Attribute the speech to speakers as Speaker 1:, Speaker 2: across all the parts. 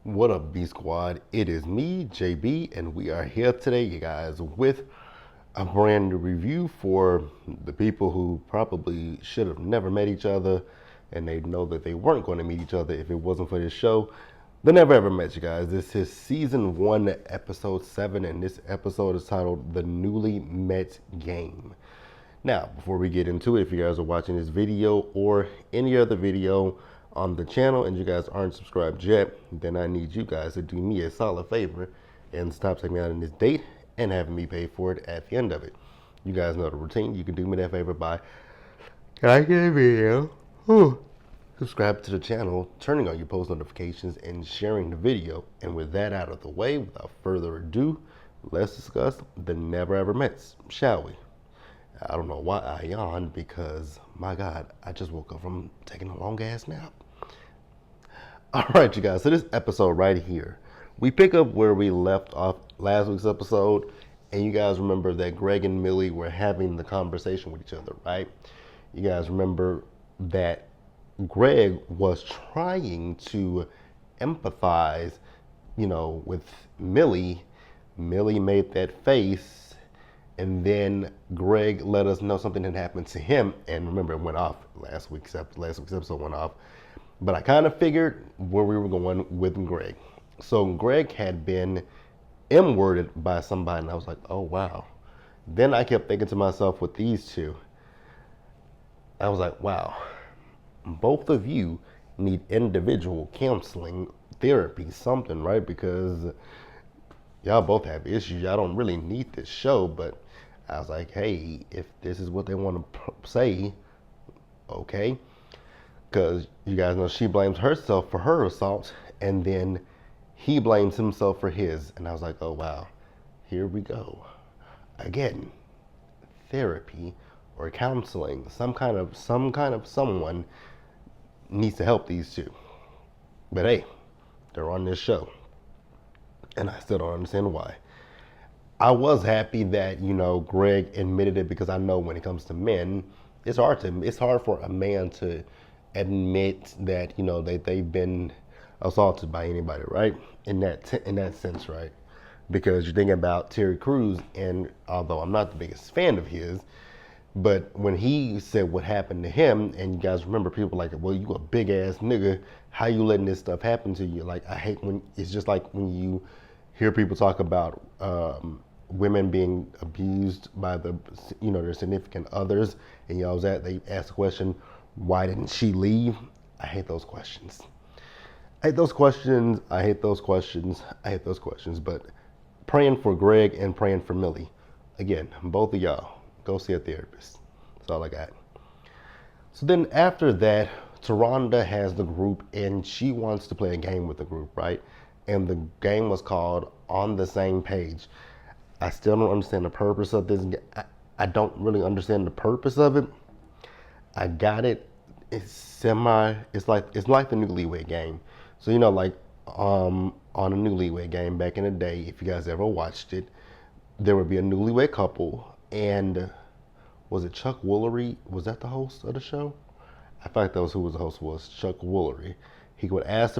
Speaker 1: What up, B Squad? It is me, JB, and we are here today, you guys, with a brand new review for the people who probably should have never met each other, and they know that they weren't going to meet each other if it wasn't for this show. They never ever met you guys. This is season 1, episode 7, and this episode is titled The Newlymet Game. Now, before we get into it, if you guys are watching this video or any other video on the channel and you guys aren't subscribed yet, then I need you guys to do me a solid favor and stop taking me out on this date and having me pay for it at the end of it. You guys know the routine. You can do me that favor by liking the video, subscribe to the channel, turning on your post notifications, and sharing the video. And with that out of the way, without further ado, let's discuss the Never Ever Mets, shall we? I don't know why I yawned because, my God, I just woke up from taking a long ass nap. All right, you guys, so this episode right here, we pick up where we left off last week's episode, and you guys remember that Greg and Millie were having the conversation with each other, right? You guys remember that Greg was trying to empathize, with Millie. Millie made that face, and then Greg let us know something had happened to him. And remember, it went off last week's episode went off. But I kind of figured where we were going with Greg. So Greg had been M-worded by somebody, and I was like, oh, wow. Then I kept thinking to myself with these two, I was like, wow, both of you need individual counseling, therapy, something, right? Because y'all both have issues. Y'all don't really need this show, but I was like, hey, if this is what they want to say, okay. Because you guys know she blames herself for her assault, and then he blames himself for his. And I was like, oh, wow, here we go. Again, therapy or counseling, some kind of someone needs to help these two. But hey, they're on this show, and I still don't understand why. I was happy that, Greg admitted it, because I know when it comes to men, it's hard for a man to admit that, that they've been assaulted by anybody, right? In that sense, right? Because you're thinking about Terry Crews, and although I'm not the biggest fan of his, but when he said what happened to him, and you guys remember people like, well, you a big ass nigga, how you letting this stuff happen to you? Like, I hate when it's just like when you hear people talk about women being abused by their significant others, and they ask the question, why didn't she leave? I hate those questions. I hate those questions. But praying for Greg and praying for Millie. Again, both of y'all, go see a therapist. That's all I got. So then after that, Taronda has the group, and she wants to play a game with the group, right? And the game was called On the Same Page. I still don't understand the purpose of this. I don't really understand the purpose of it. I got it. It's like the Newlywed Game. So like on a Newlywed Game back in the day, if you guys ever watched it, there would be a newlywed couple, and was it Chuck Woolery? Was that the host of the show? I feel like that was who was the host, was Chuck Woolery. He would ask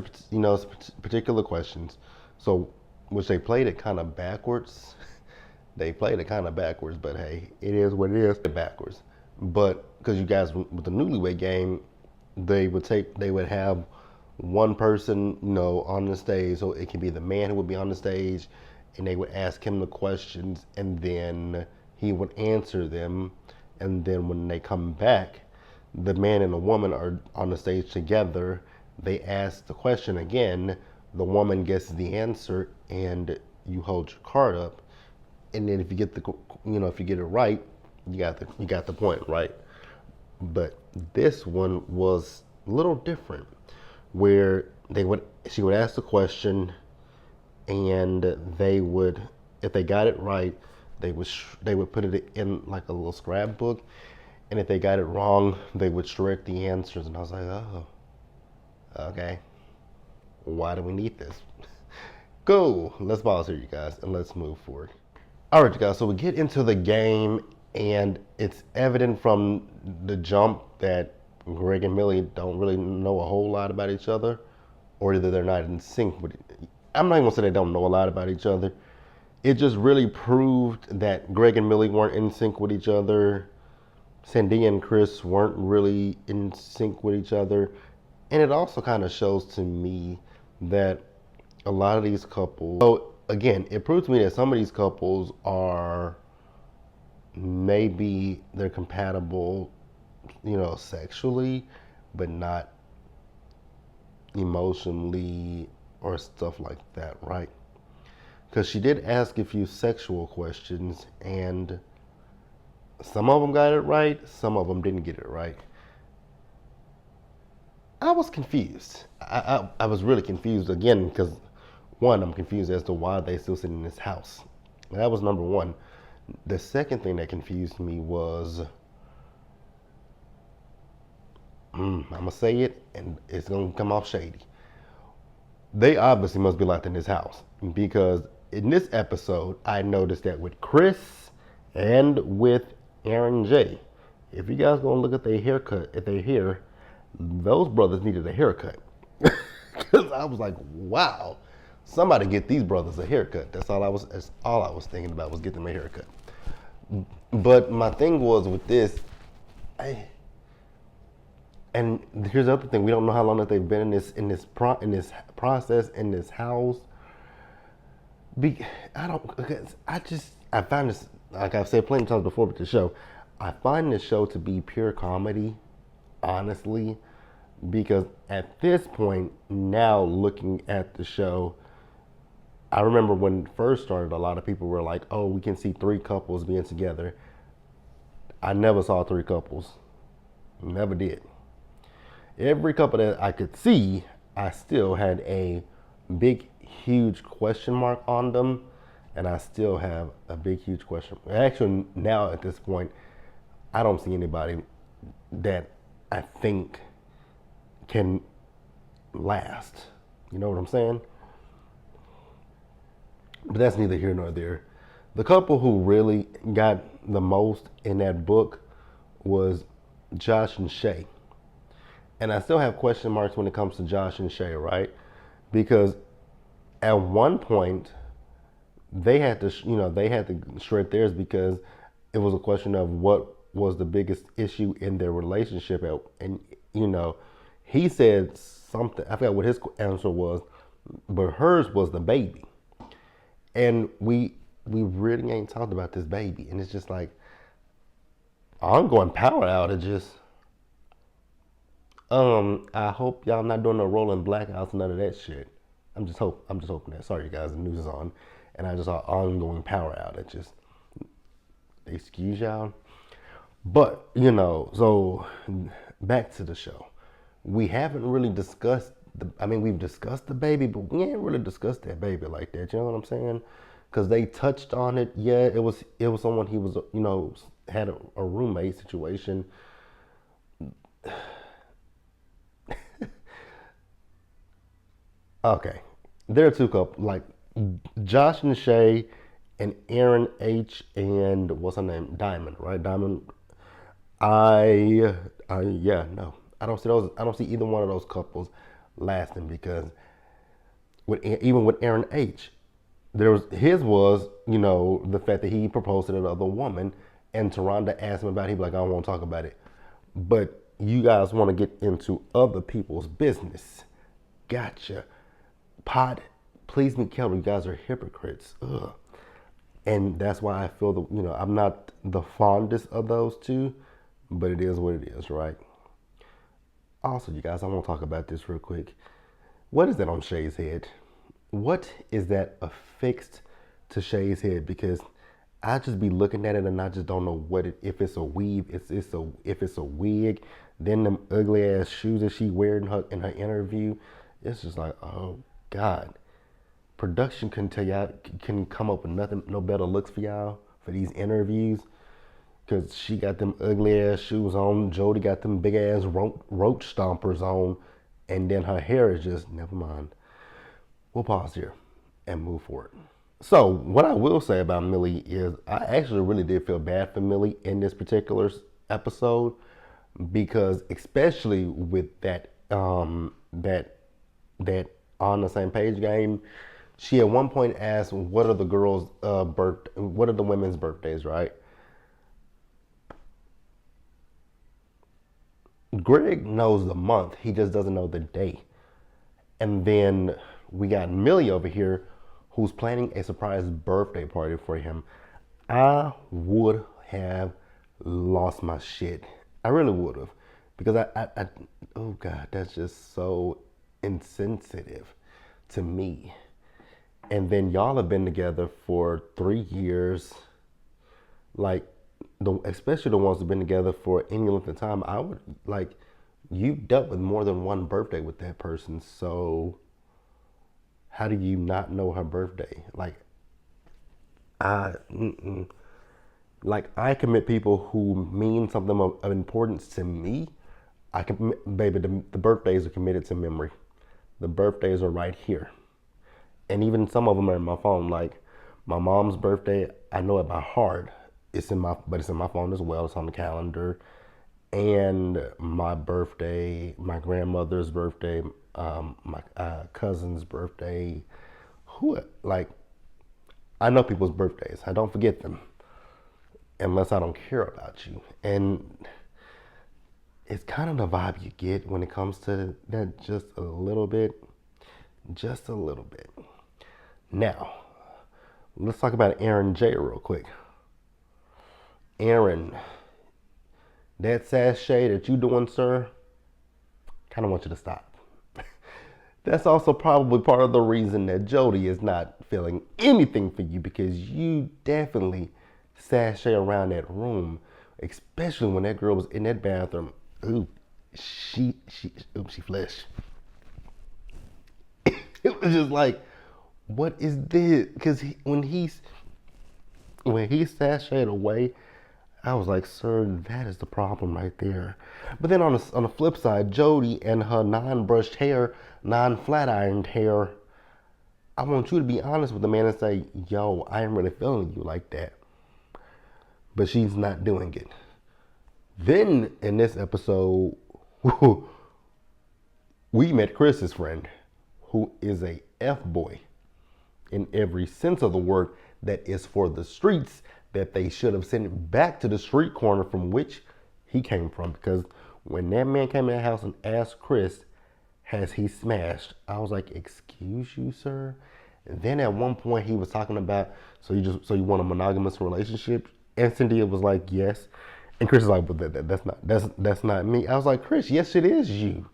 Speaker 1: particular questions. So, which they played it kind of backwards. But hey, it is what it is. Backwards. But because you guys, with the Newlywed Game, they would have one person, on the stage. So it could be the man who would be on the stage, and they would ask him the questions, and then he would answer them. And then when they come back, the man and the woman are on the stage together. They ask the question again. The woman gets the answer, and you hold your card up. And then if you get it right, you got the point, right? But this one was a little different, where she would ask the question, and if they got it right, they would put it in like a little scrapbook, and if they got it wrong, they would correct the answers. And I was like, oh, okay, why do we need this? Go. Let's pause here, you guys, and let's move forward. All right, you guys, so we get into the game, and it's evident from the jump that Greg and Millie don't really know a whole lot about each other, or either they're not in sync with it. I'm not even gonna say they don't know a lot about each other. It just really proved that Greg and Millie weren't in sync with each other. Sandy and Chris weren't really in sync with each other. And it also kind of shows to me that a lot of these couples, so again, it proves to me that some of these couples are maybe they're compatible, sexually, but not emotionally or stuff like that, right? Because she did ask a few sexual questions, and some of them got it right, some of them didn't get it right. I was confused. I was really confused again because, one, I'm confused as to why they still sitting in this house. That was number one. The second thing that confused me was, I'm going to say it and it's going to come off shady. They obviously must be locked in this house because in this episode, I noticed that with Chris and with Aaron J, if you guys going to look at their haircut, at their hair, those brothers needed a haircut. Because I was like, wow, somebody get these brothers a haircut. That's all I was thinking about was get them a haircut. But my thing was with this, and here's the other thing: we don't know how long that they've been in this process in this house. I find this, like I've said plenty of times before with the show, I find this show to be pure comedy, honestly, because at this point now looking at the show, I remember when it first started, a lot of people were like, "Oh, we can see three couples being together." I never saw three couples, never did. Every couple that I could see, I still had a big, huge question mark on them. And I still have a big, huge question. Actually, now at this point, I don't see anybody that I think can last. You know what I'm saying? But that's neither here nor there. The couple who really got the most in that book was Josh and Shay. And I still have question marks when it comes to Josh and Shay, right? Because at one point, they had to shred theirs because it was a question of what was the biggest issue in their relationship. And, he said something, I forgot what his answer was, but hers was the baby. And we really ain't talked about this baby. And it's just like, ongoing power outages. I hope y'all not doing no rolling blackouts, none of that shit. I'm just hoping that. Sorry, you guys, the news is on, and I just saw ongoing power outages. Excuse y'all, but so back to the show. We haven't really discussed we've discussed the baby, but we ain't really discussed that baby like that. You know what I'm saying? Because they touched on it. Yeah, it was someone he was had a roommate situation. Okay, there are two couples, like Josh and Shay and Aaron H and what's her name, Diamond, right? Diamond. Yeah, no, I don't see those. I don't see either one of those couples lasting because even with Aaron H, his was the fact that he proposed to another woman, and Taronda asked him about it. He'd be like, I don't want to talk about it, but you guys want to get into other people's business. Gotcha. Please me, Kelly. You guys are hypocrites. Ugh. And that's why I feel I'm not the fondest of those two, but it is what it is, right? Also, you guys, I want to talk about this real quick. What is that on Shay's head? What is that affixed to Shay's head? Because I just be looking at it and I just don't know if it's a weave, if it's a wig, then them ugly ass shoes that she wearing in her interview. It's just like, oh God. Production can tell y'all, can come up with no better looks for y'all for these interviews. Cause she got them ugly ass shoes on. Jody got them big ass roach stompers on. And then her hair is just, never mind. We'll pause here and move forward. So what I will say about Millie is I actually really did feel bad for Millie in this particular episode, because especially with that that on the same page game. She at one point asked, "What are the girls' What are the women's birthdays?" Right? Greg knows the month. He just doesn't know the day. And then we got Millie over here, who's planning a surprise birthday party for him. I would have lost my shit. I really would have, because oh God, that's just so insensitive to me. And then y'all have been together for 3 years. Like, especially the ones who've been together for any length of time. I would like, you've dealt with more than one birthday with that person. So how do you not know her birthday? Like, I, mm-mm. Like, I commit people who mean something of importance to me. I can, baby, the birthdays are committed to memory. The birthdays are right here. And even some of them are in my phone. Like, my mom's birthday, I know it by heart. But it's in my phone as well. It's on the calendar. And my birthday, my grandmother's birthday, my cousin's birthday. Like, I know people's birthdays. I don't forget them unless I don't care about you. And it's kind of the vibe you get when it comes to that, just a little bit. Just a little bit. Now, let's talk about Aaron J real quick. Aaron, that sachet that you doing, sir, kind of want you to stop. That's also probably part of the reason that Jody is not feeling anything for you, because you definitely sashay around that room, especially when that girl was in that bathroom. Ooh, she flesh. It was just like, what is this? Because when he sashayed away, I was like, sir, that is the problem right there. But then on the flip side, Jody and her non-brushed hair, non-flat ironed hair, I want you to be honest with the man and say, yo, I am really feeling you like that. But she's not doing it. Then in this episode, we met Chris's friend, who is a F-boy in every sense of the word, that is for the streets, that they should have sent back to the street corner from which he came from. Because when that man came in the house and asked Chris, has he smashed? I was like, excuse you, sir? And then at one point he was talking about, so you want a monogamous relationship? And Cynthia was like, yes. And Chris is like, but that's not me. I was like, Chris, yes, it is you.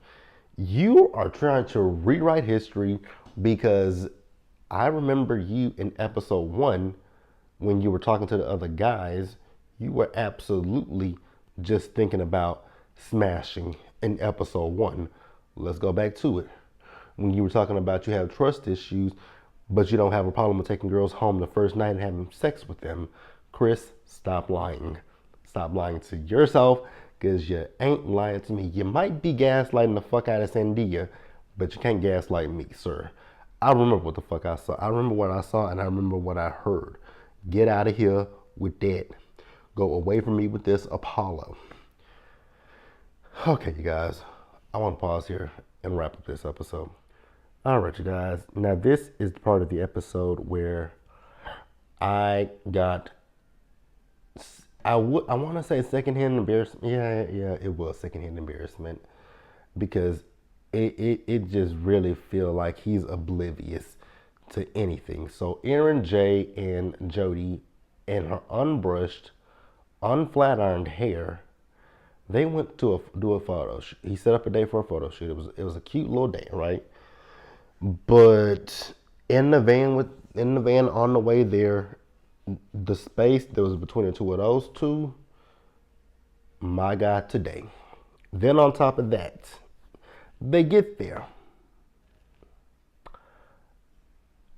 Speaker 1: You are trying to rewrite history, because I remember you in episode 1 when you were talking to the other guys, you were absolutely just thinking about smashing in episode 1. Let's go back to it. When you were talking about you have trust issues, but you don't have a problem with taking girls home the first night and having sex with them. Chris, stop lying. Stop lying to yourself, because you ain't lying to me. You might be gaslighting the fuck out of Sandia, but you can't gaslight me, sir. I remember what the fuck I saw. I remember what I saw, and I remember what I heard. Get out of here with that. Go away from me with this Apollo. Okay, you guys. I want to pause here and wrap up this episode. All right, you guys. Now, this is the part of the episode where I want to say secondhand embarrassment. Yeah, it was secondhand embarrassment, because it just really feel like he's oblivious to anything. So Aaron J and Jody and her unbrushed, unflat ironed hair, they went to do a photo shoot. He set up a day for a photo shoot. It was a cute little day, right? But in the van on the way there, the space that was between the two of those two, my God, today. Then on top of that, they get there.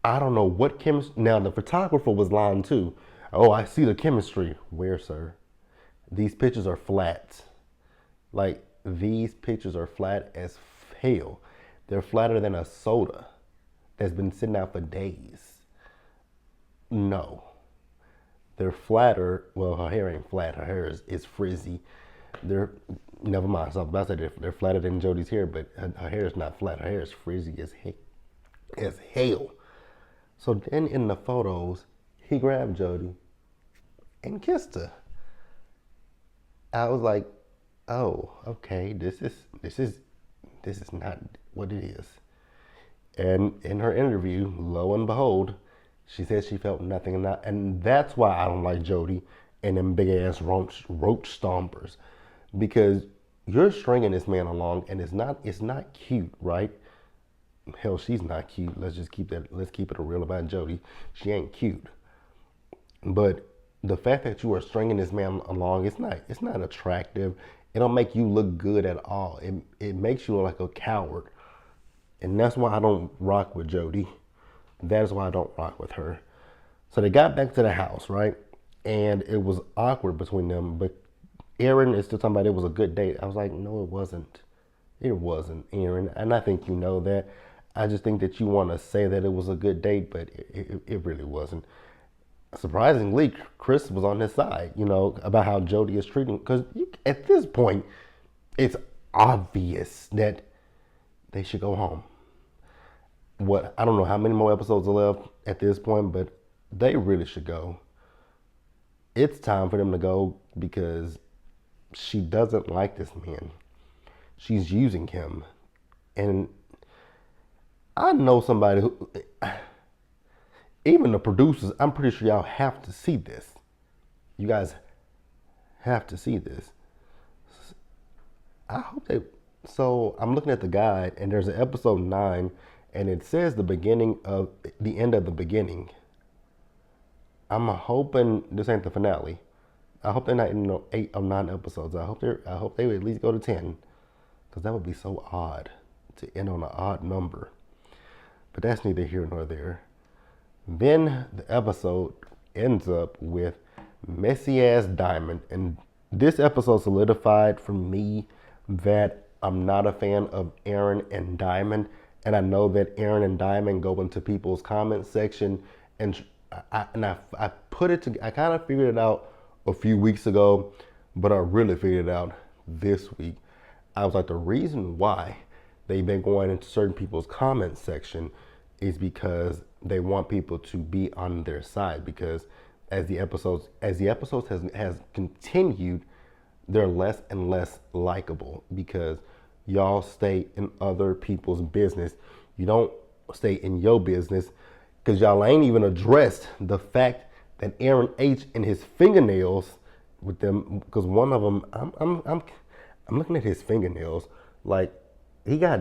Speaker 1: I don't know what chemistry. Now, the photographer was lying too. Oh, I see the chemistry. Where, sir? These pictures are flat. Like, these pictures are flat as hell. They're flatter than a soda that's been sitting out for days. No. They're flatter. Well, her hair ain't flat. Her hair is frizzy. They're never mind. So I was about to say they're flatter than Jodi's hair, but her hair is not flat. Her hair is frizzy as hell. So then in the photos, he grabbed Jodi and kissed her. I was like, oh, okay, this is not what it is. And in her interview, lo and behold, she said she felt nothing, and that's why I don't like Jodi and them big ass roach stompers, because you're stringing this man along, and it's not cute, right? Hell, she's not cute. Let's keep it real about Jodi. She ain't cute, but the fact that you are stringing this man along, it's not attractive. It don't make you look good at all. It makes you look like a coward. And that's why I don't rock with Jodi. That is why I don't rock with her. So they got back to the house, right? And it was awkward between them. But Aaron is still talking about it was a good date. I was like, no, it wasn't. It wasn't, Aaron. And I think you know that. I just think that you want to say that it was a good date, but it really wasn't. Surprisingly, Chris was on his side, about how Jodi is treating. Because at this point, it's obvious that they should go home. I don't know how many more episodes are left at this point, but they really should go. It's time for them to go because she doesn't like this man. She's using him. And I know somebody who, even the producers, I'm pretty sure y'all have to see this. You guys have to see this. I hope they. So I'm looking at the guide, and there's an episode 9, and it says the end of the beginning. I'm hoping this ain't the finale. I hope they're not in 8 or 9 episodes. I hope they would at least go to 10, because that would be so odd to end on an odd number. But that's neither here nor there. Then the episode ends up with messy ass Diamond, and this episode solidified for me that I'm not a fan of Aaron and Diamond, and I know that Aaron and Diamond go into people's comment section, and I kind of figured it out a few weeks ago, but I really figured it out this week. I was like, the reason why they've been going into certain people's comment section is because they want people to be on their side, because as the episodes has continued, they're less and less likable because y'all stay in other people's business. You don't stay in your business, because y'all ain't even addressed the fact that Aaron H and his fingernails with them, because one of them, I'm looking at his fingernails, like these are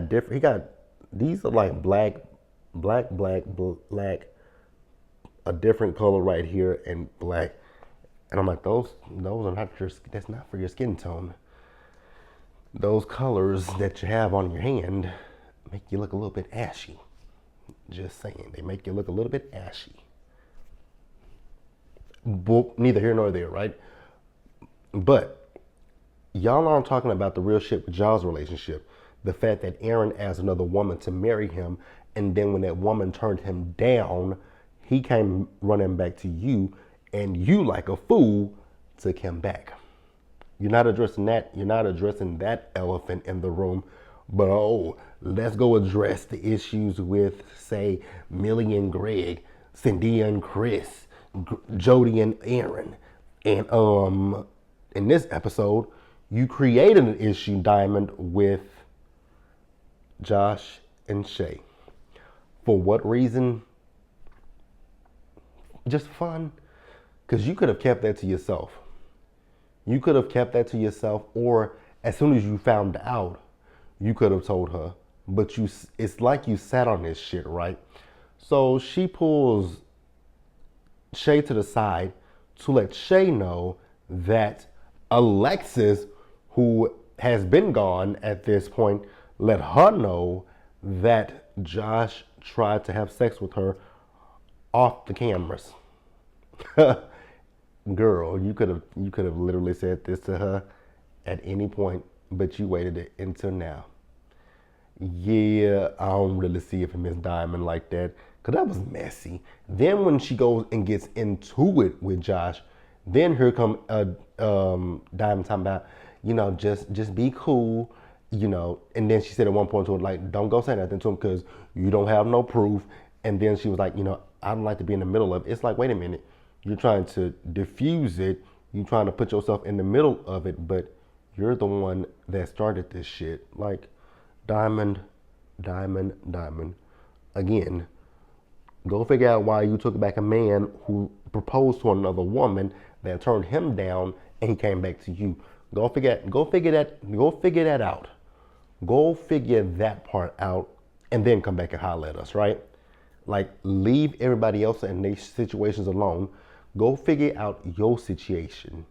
Speaker 1: like black, a different color right here and black. And I'm like, those are that's not for your skin tone. Those colors that you have on your hand make you look a little bit ashy. Just saying, they make you look a little bit ashy. But neither here nor there, right? But y'all aren't talking about the real shit with y'all's relationship. The fact that Aaron asked another woman to marry him, and then when that woman turned him down, he came running back to you, and you, like a fool, took him back. You're not addressing that. You're not addressing that elephant in the room. But let's go address the issues with, say, Millie and Greg, Cindy and Chris, Jodi and Aaron. And in this episode, you created an issue, Diamond, with Josh and Shay. For what reason? Just fun. Because you could have kept that to yourself. You could have kept that to yourself, or as soon as you found out, you could have told her. But it's like you sat on this shit, right? So she pulls Shay to the side to let Shay know that Alexis, who has been gone at this point, let her know that Josh tried to have sex with her off the cameras. Girl, you could have literally said this to her at any point, but you waited it until now. Yeah, I don't really see it from Miss Diamond like that, because that was messy. Then when she goes and gets into it with Josh, then here come Diamond talking about, just be cool, And then she said at one point to him, like, don't go say nothing to him because you don't have no proof. And then she was like, I don't like to be in the middle of it. It's like, wait a minute, you're trying to diffuse it, you're trying to put yourself in the middle of it, but you're the one that started this shit. Like, diamond, diamond, diamond. Again, go figure out why you took back a man who proposed to another woman that turned him down and he came back to you. Go figure that out. Go figure that part out and then come back and holler at us, right? Like, leave everybody else in their situations alone. Go figure out your situation.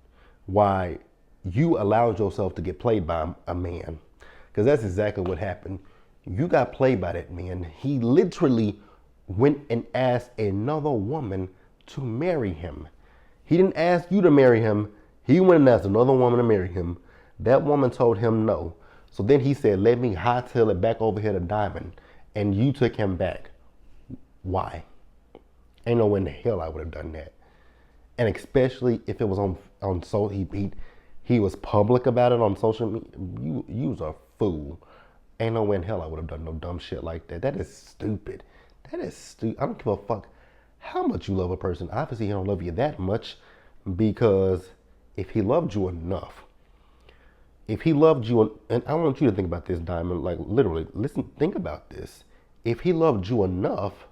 Speaker 1: Why you allowed yourself to get played by a man. Because that's exactly what happened. You got played by that man. He literally went and asked another woman to marry him. He didn't ask you to marry him. He went and asked another woman to marry him. That woman told him no. So then he said, let me hightail it back over here to Diamond. And you took him back. Why? Ain't no way in the hell I would have done that. And especially if it was on so he was public about it on social media. You was a fool. Ain't no way in hell I would have done no dumb shit like that. That is stupid. That is stupid. I don't give a fuck how much you love a person. Obviously, he don't love you that much, because if he loved you enough, and I want you to think about this, Diamond, like literally, listen, think about this. If he loved you enough,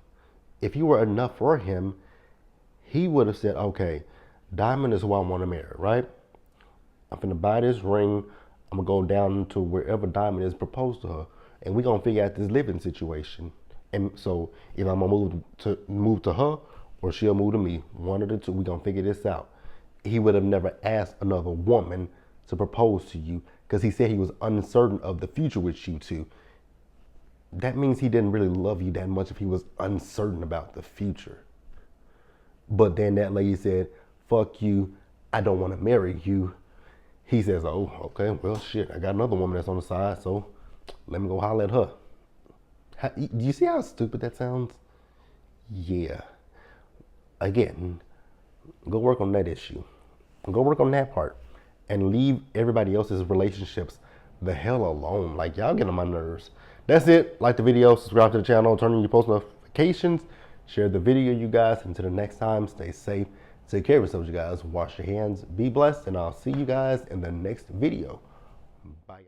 Speaker 1: if you were enough for him, he would have said, okay, Diamond is who I want to marry, right? I'm finna buy this ring. I'm gonna go down to wherever Diamond is, propose to her, and we're gonna figure out this living situation. And so if I'm gonna move to her or she'll move to me, one of the two, we're gonna figure this out. He would have never asked another woman to propose to you because he said he was uncertain of the future with you two. That means he didn't really love you that much if he was uncertain about the future. But then that lady said, fuck you, I don't want to marry you. He says, oh, okay, well, shit, I got another woman that's on the side, so let me go holler at her. Do you see how stupid that sounds? Yeah. Again, go work on that issue. Go work on that part. And leave everybody else's relationships the hell alone. Like, y'all get on my nerves. That's it. Like the video, subscribe to the channel, turn on your post notifications, share the video, you guys. Until the next time, stay safe. Take care of yourselves, you guys. Wash your hands. Be blessed. And I'll see you guys in the next video. Bye, guys.